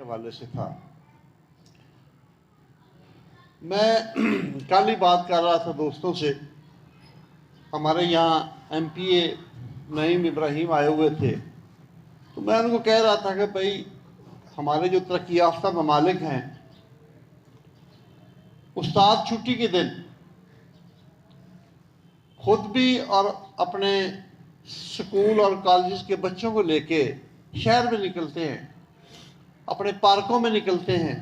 हवाले से था। मैं कल ही बात कर रहा था दोस्तों से, हमारे यहाँ MPA नईम इब्राहिम आए हुए थे, तो मैं उनको कह रहा था कि भाई हमारे जो तरक्की याफ्ता ममालिक हैं, उस्ताद छुट्टी के दिन खुद भी और अपने स्कूल और कॉलेज के बच्चों को लेके शहर में निकलते हैं, अपने पार्कों में निकलते हैं,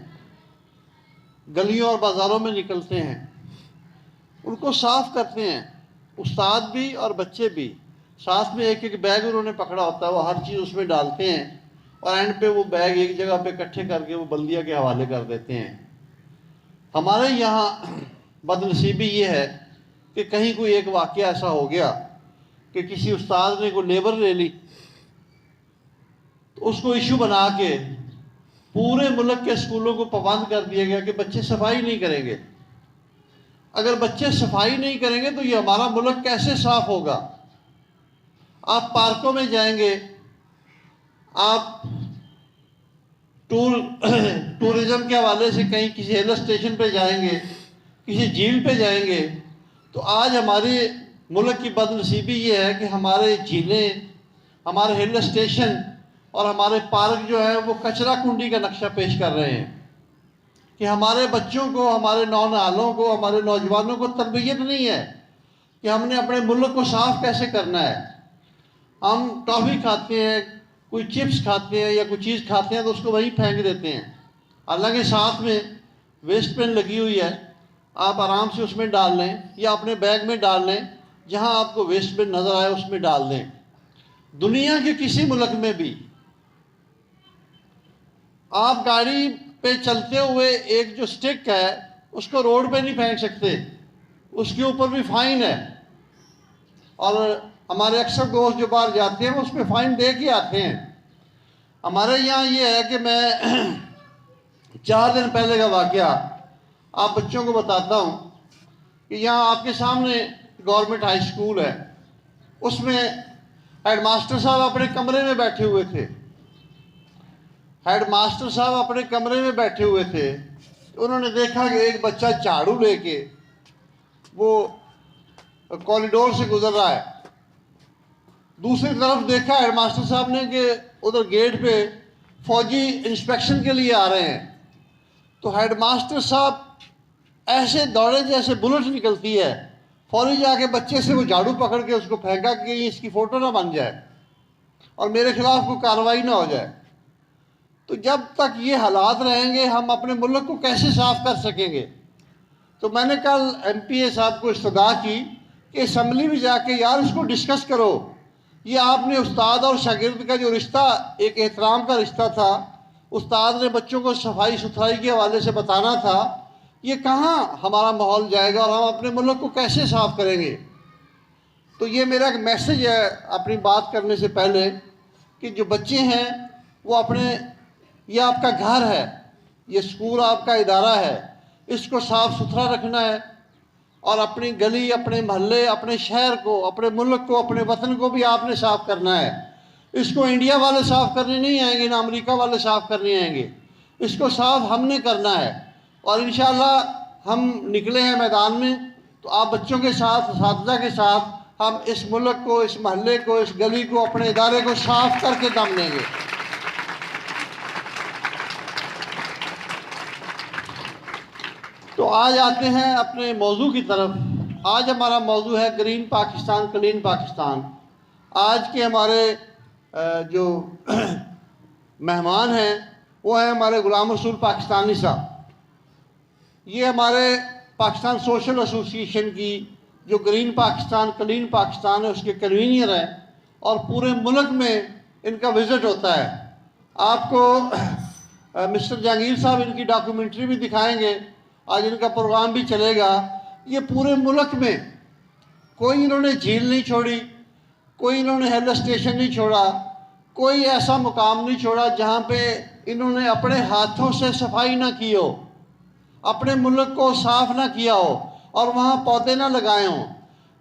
गलियों और बाज़ारों में निकलते हैं, उनको साफ करते हैं, उस्ताद भी और बच्चे भी। साथ में एक एक बैग उन्होंने पकड़ा होता है, वो हर चीज़ उसमें डालते हैं और एंड पे वो बैग एक जगह पे इकट्ठे करके वो बल्दिया के हवाले कर देते हैं। हमारे यहाँ बदनसीबी ये है कि कहीं कोई एक वाक़या ऐसा हो गया कि किसी उस्ताद ने कोई लेबर ले ली, तो उसको इशू बना के पूरे मुल्क के स्कूलों को पाबंद कर दिया गया कि बच्चे सफाई नहीं करेंगे। अगर बच्चे सफाई नहीं करेंगे तो ये हमारा मुल्क कैसे साफ होगा? आप पार्कों में जाएंगे, आप टूरिज्म के हवाले से कहीं किसी हिल स्टेशन पे जाएंगे, किसी झील पे जाएंगे, तो आज हमारे मुल्क की बदनसीबी ये है कि हमारे झीलें, हमारे हिल स्टेशन और हमारे पार्क जो है वो कचरा कुंडी का नक्शा पेश कर रहे हैं कि हमारे बच्चों को, हमारे नौनिहालों को, हमारे नौजवानों को तरबियत नहीं है कि हमने अपने मुल्क को साफ कैसे करना है। हम टॉफ़ी खाते हैं, कोई चिप्स खाते हैं या कोई चीज़ खाते हैं तो उसको वहीं फेंक देते हैं, हालांकि साथ में वेस्ट बिन लगी हुई है, आप आराम से उसमें डाल लें या अपने बैग में डाल लें, जहां आपको वेस्ट बिन नज़र आए उसमें डाल दें। दुनिया के किसी मुल्क में भी आप गाड़ी पे चलते हुए एक जो स्टिक है उसको रोड पे नहीं फेंक सकते, उसके ऊपर भी फ़ाइन है। और हमारे अक्सर दोस्त जो बाहर जाते हैं वो उस पर फ़ाइन दे के आते हैं। हमारे यहाँ ये है कि मैं 4 दिन पहले का वाक़या आप बच्चों को बताता हूँ कि यहाँ आपके सामने गवर्नमेंट हाई स्कूल है, उसमें हेडमास्टर साहब अपने कमरे में बैठे हुए थे। हेडमास्टर साहब अपने कमरे में बैठे हुए थे, उन्होंने देखा कि एक बच्चा झाड़ू लेके वो कॉरिडोर से गुजर रहा है। दूसरी तरफ देखा हेडमास्टर साहब ने कि उधर गेट पे फौजी इंस्पेक्शन के लिए आ रहे हैं। तो हेडमास्टर साहब ऐसे दौड़े जैसे बुलेट निकलती है, फौरी जाके बच्चे से वो झाड़ू पकड़ के उसको फेंका कि इसकी फ़ोटो ना बन जाए और मेरे खिलाफ कोई कार्रवाई ना हो जाए। तो जब तक ये हालात रहेंगे हम अपने मुल्क को कैसे साफ कर सकेंगे? तो मैंने कल MPA साहब को इस्तदा की कि असम्बली में जाके यार इसको डिस्कस करो, ये आपने उस्ताद और शागिर्द का जो रिश्ता एक एहतराम का रिश्ता था, उस्ताद ने बच्चों को सफाई सुथराई के हवाले से बताना था, ये कहाँ हमारा माहौल जाएगा और हम अपने मुल्क को कैसे साफ करेंगे? तो ये मेरा एक मैसेज है अपनी बात करने से पहले कि जो बच्चे हैं वो अपने, ये आपका घर है, ये स्कूल आपका इदारा है, इसको साफ़ सुथरा रखना है और अपनी गली, अपने महल्ले, अपने शहर को, अपने मुल्क को, अपने वतन को भी आपने साफ़ करना है। इसको इंडिया वाले साफ़ करने नहीं आएंगे, ना अमेरिका वाले साफ़ करने आएंगे, इसको साफ़ हमने करना है। और इंशाअल्लाह हम निकले हैं मैदान में, तो आप बच्चों के साथ, असातिज़ा के साथ हम इस मुल्क को, इस महल्ले को, इस गली को, अपने इदारे को साफ़ करके दम लेंगे। तो आज आते हैं अपने मौजू की तरफ। आज हमारा मौजू है ग्रीन पाकिस्तान, क्लीन पाकिस्तान। आज के हमारे जो मेहमान हैं वो हैं हमारे गुलाम रसूल पाकिस्तानी साहब। ये हमारे पाकिस्तान सोशल एसोसिएशन की जो ग्रीन पाकिस्तान, क्लीन पाकिस्तान है उसके कन्वीनियर हैं और पूरे मुल्क में इनका विज़िट होता है। आपको मिस्टर जहांगीर साहब इनकी डॉक्यूमेंट्री भी दिखाएंगे, आज इनका प्रोग्राम भी चलेगा। ये पूरे मुल्क में कोई इन्होंने झील नहीं छोड़ी, कोई इन्होंने हिल स्टेशन नहीं छोड़ा, कोई ऐसा मुकाम नहीं छोड़ा जहाँ पे इन्होंने अपने हाथों से सफाई ना की हो, अपने मुल्क को साफ ना किया हो और वहाँ पौधे ना लगाए हों।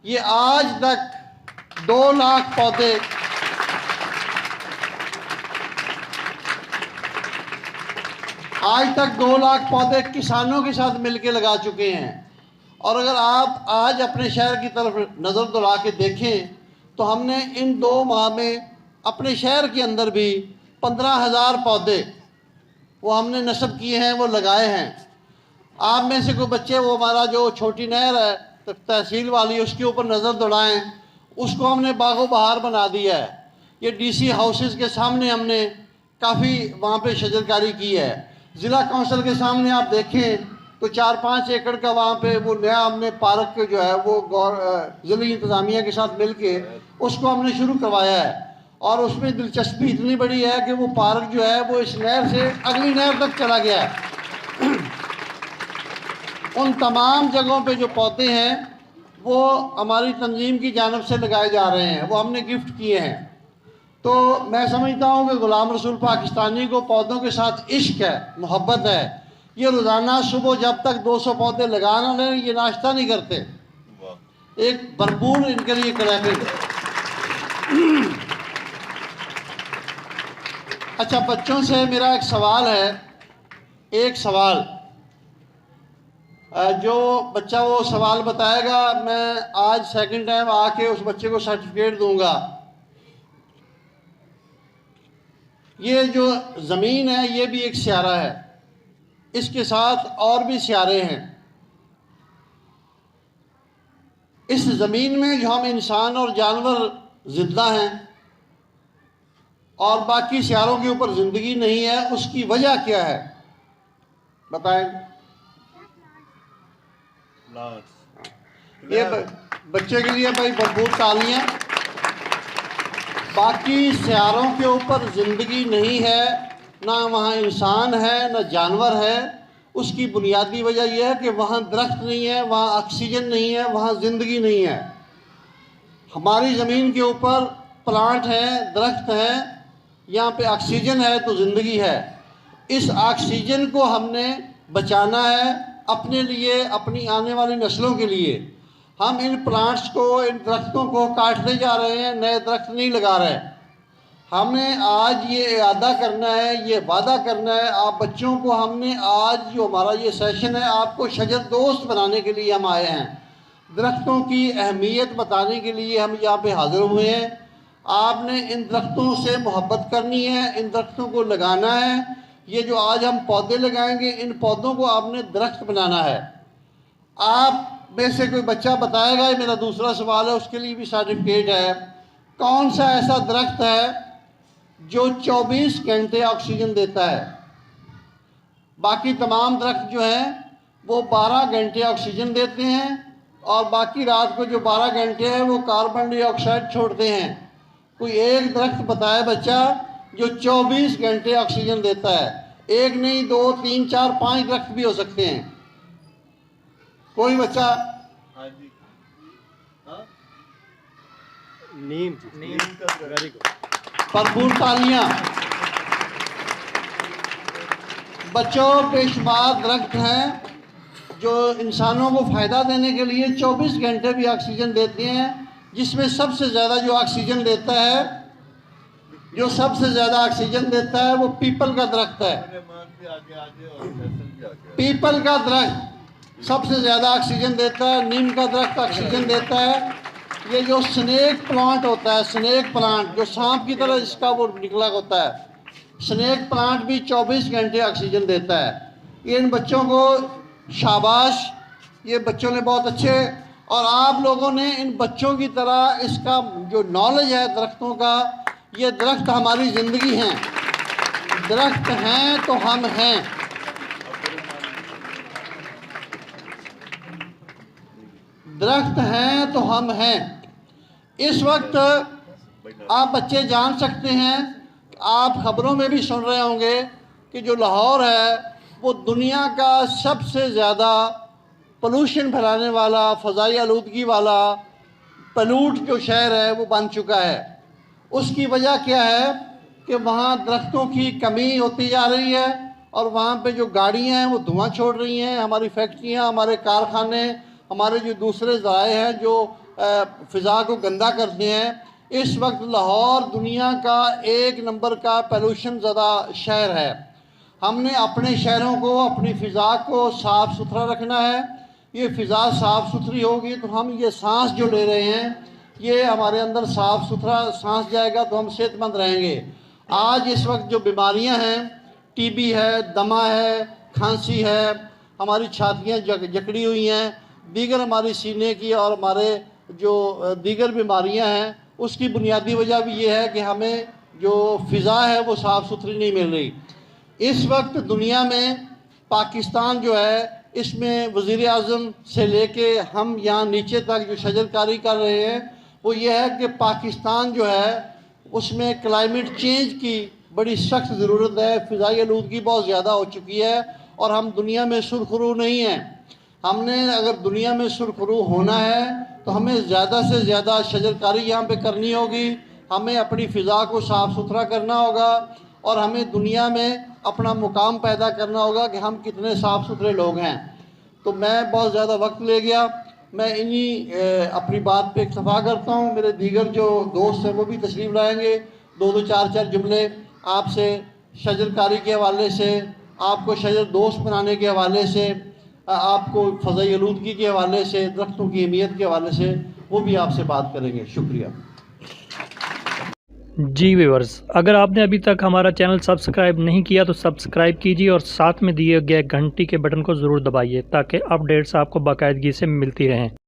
ये आज तक 2 लाख पौधे आज तक 2 लाख पौधे किसानों के साथ मिलकर लगा चुके हैं। और अगर आप आज अपने शहर की तरफ नज़र दौड़ा के देखें तो हमने इन 2 माह में अपने शहर के अंदर भी 15,000 पौधे वो हमने नस्ब किए हैं, वो लगाए हैं। आप में से कोई बच्चे वो हमारा जो छोटी नहर है तहसील वाली, उसके ऊपर नज़र दौड़ाएं, उसको हमने बागो बहार बना दिया है। ये डीसी हाउसेस के सामने हमने काफ़ी वहाँ पे शजरकारी की है। ज़िला कौंसिल के सामने आप देखें तो 4-5 एकड़ का वहाँ पे वो नया हमने पार्क जो है वो ज़िला इंतज़ामिया के साथ मिल के उसको हमने शुरू करवाया है। और उसमें दिलचस्पी इतनी बड़ी है कि वो पार्क जो है वो इस नहर से अगली नहर तक चला गया है। उन तमाम जगहों पे जो पौधे हैं वो हमारी तंजीम की जानिब से लगाए जा रहे हैं, वो हमने गिफ्ट किए हैं। तो मैं समझता हूँ कि गुलाम रसूल पाकिस्तानी को पौधों के साथ इश्क है, मोहब्बत है। ये रोज़ाना सुबह जब तक 200 पौधे लगा ना लें ये नाश्ता नहीं करते। एक भरपूर इनके लिए क्लैपिंग। अच्छा, बच्चों से मेरा एक सवाल है, एक सवाल जो बच्चा वो सवाल बताएगा मैं आज सेकंड टाइम आके उस बच्चे को सर्टिफिकेट दूंगा। ये जो ज़मीन है ये भी एक सियारा है, इसके साथ और भी सियारे हैं। इस ज़मीन में जो हम इंसान और जानवर जिंदा हैं और बाकी सियारों के ऊपर ज़िंदगी नहीं है, उसकी वजह क्या है बताएं। ये बच्चे के लिए भाई भरपूर तालियां। बाकी सियारों के ऊपर ज़िंदगी नहीं है, ना वहाँ इंसान है ना जानवर है। उसकी बुनियादी वजह यह है कि वहाँ दरख्त नहीं है, वहाँ ऑक्सीजन नहीं है, वहाँ ज़िंदगी नहीं है। हमारी ज़मीन के ऊपर प्लांट हैं, दरख्त हैं, यहाँ पे ऑक्सीजन है तो ज़िंदगी है। इस ऑक्सीजन को हमने बचाना है अपने लिए, अपनी आने वाली नस्लों के लिए। हम इन प्लांट्स को, इन दरख्तों को काटते जा रहे हैं, नए दरख्त नहीं लगा रहे। हमने आज ये इरादा करना है, ये वादा करना है आप बच्चों को। हमने आज जो हमारा ये सेशन है आपको शजर दोस्त बनाने के लिए हम आए हैं, दरख्तों की अहमियत बताने के लिए हम यहाँ पे हाज़िर हुए हैं। आपने इन दरख्तों से मोहब्बत करनी है, इन दरख्तों को लगाना है। ये जो आज हम पौधे लगाएंगे इन पौधों को आपने दरख्त बनाना है। आप में से कोई बच्चा बताएगा, ये मेरा दूसरा सवाल है, उसके लिए भी सर्टिफिकेट है। कौन सा ऐसा दरख्त है जो 24 घंटे ऑक्सीजन देता है? बाकी तमाम दरख्त जो हैं वो 12 घंटे ऑक्सीजन देते हैं और बाकी रात को जो 12 घंटे हैं वो कार्बन डाइऑक्साइड छोड़ते हैं। कोई एक दरख्त बताए बच्चा जो 24 घंटे ऑक्सीजन देता है। एक नहीं, 2, 3, 4, 5 दरख्त भी हो सकते हैं। कोई बच्चा? नीम का, वेरी गुड, भरपूर तालियां। बच्चों, बेशुमार दरख्त हैं जो इंसानों को फ़ायदा देने के लिए 24 घंटे भी ऑक्सीजन देते हैं। जिसमें सबसे ज़्यादा जो ऑक्सीजन देता है, जो सबसे ज़्यादा ऑक्सीजन देता है वो पीपल का दरख्त है। पीपल का दरख्त सबसे ज़्यादा ऑक्सीजन देता है। नीम का दरख्त ऑक्सीजन देता है। ये जो स्नेक प्लांट होता है, स्नेक प्लांट जो सांप की तरह इसका वो निकला होता है, स्नेक प्लांट भी 24 घंटे ऑक्सीजन देता है। इन बच्चों को शाबाश, ये बच्चों ने बहुत अच्छे, और आप लोगों ने इन बच्चों die तरह इसका जो नॉलेज है दरख्तों का, ये दरख्त हमारी ज़िंदगी हैं। दरख्त हैं तो हम हैं। दरख्त हैं तो हम हैं। इस वक्त आप बच्चे जान सकते हैं, आप ख़बरों में भी सुन रहे होंगे कि जो लाहौर है वो दुनिया का सबसे ज़्यादा पोल्यूशन फैलाने वाला, फ़ज़ाई आलूदगी वाला पलूट जो शहर है वो बन चुका है। उसकी वजह क्या है कि वहाँ दरख्तों की कमी होती जा रही है और वहाँ पे जो गाड़ियाँ हैं वो धुआं छोड़ रही हैं। हमारी फैक्ट्रियाँ, हमारे कारखाने, हमारे जो दूसरे ज़राए हैं जो फ़िज़ा को गंदा करते हैं। इस वक्त लाहौर दुनिया का 1 नंबर का पोल्यूशन ज़्यादा शहर है। हमने अपने शहरों को, अपनी फ़िज़ा को साफ़ सुथरा रखना है। ये फ़िज़ा साफ़ सुथरी होगी तो हम ये सांस जो ले रहे हैं, ये हमारे अंदर साफ़ सुथरा सांस जाएगा तो हम सेहतमंद रहेंगे। आज इस वक्त जो बीमारियां हैं, टीबी है, दमा है, खांसी है, हमारी छातियां जकड़ी हुई हैं, दीगर हमारी सीने की और हमारे जो दीगर बीमारियां हैं, उसकी बुनियादी वजह भी ये है कि हमें जो फ़िज़ा है वो साफ़ सुथरी नहीं मिल रही। इस वक्त दुनिया में पाकिस्तान जो है, इसमें वज़ीर आज़म से लेके हम यहाँ नीचे तक जो शजरकारी कर रहे हैं वो ये है कि पाकिस्तान जो है उसमें क्लाइमेट चेंज की बड़ी सख्त ज़रूरत है। फ़िज़ाई आलूदगी बहुत ज़्यादा हो चुकी है और हम दुनिया में सुरखरू नहीं हैं। हमने अगर दुनिया में सुरखरू होना है तो हमें ज़्यादा से ज़्यादा शजरकारी यहाँ पे करनी होगी, हमें अपनी फ़िज़ा को साफ़ सुथरा करना होगा और हमें दुनिया में अपना मुकाम पैदा करना होगा कि हम कितने साफ़ सुथरे लोग हैं। तो मैं बहुत ज़्यादा वक्त ले गया, मैं इन्हीं अपनी बात पे इक्तफ़ा करता हूँ। मेरे दीगर जो दोस्त हैं वो भी तशरीफ़ लाएंगे, दो चार जुमले आपसे शजरकारी के हवाले से, आपको शजर दोस्त बनाने के हवाले से, आपको फ़ज़ाई आलूदगी के हवाले से, दरख्तों की अहमियत के हवाले से वो भी आपसे बात करेंगे। शुक्रिया। जी व्यूअर्स, अगर आपने अभी तक हमारा चैनल सब्सक्राइब नहीं किया तो सब्सक्राइब कीजिए और साथ में दिए गए घंटी के बटन को ज़रूर दबाइए ताकि अपडेट्स आपको बाकायदगी से मिलती रहें।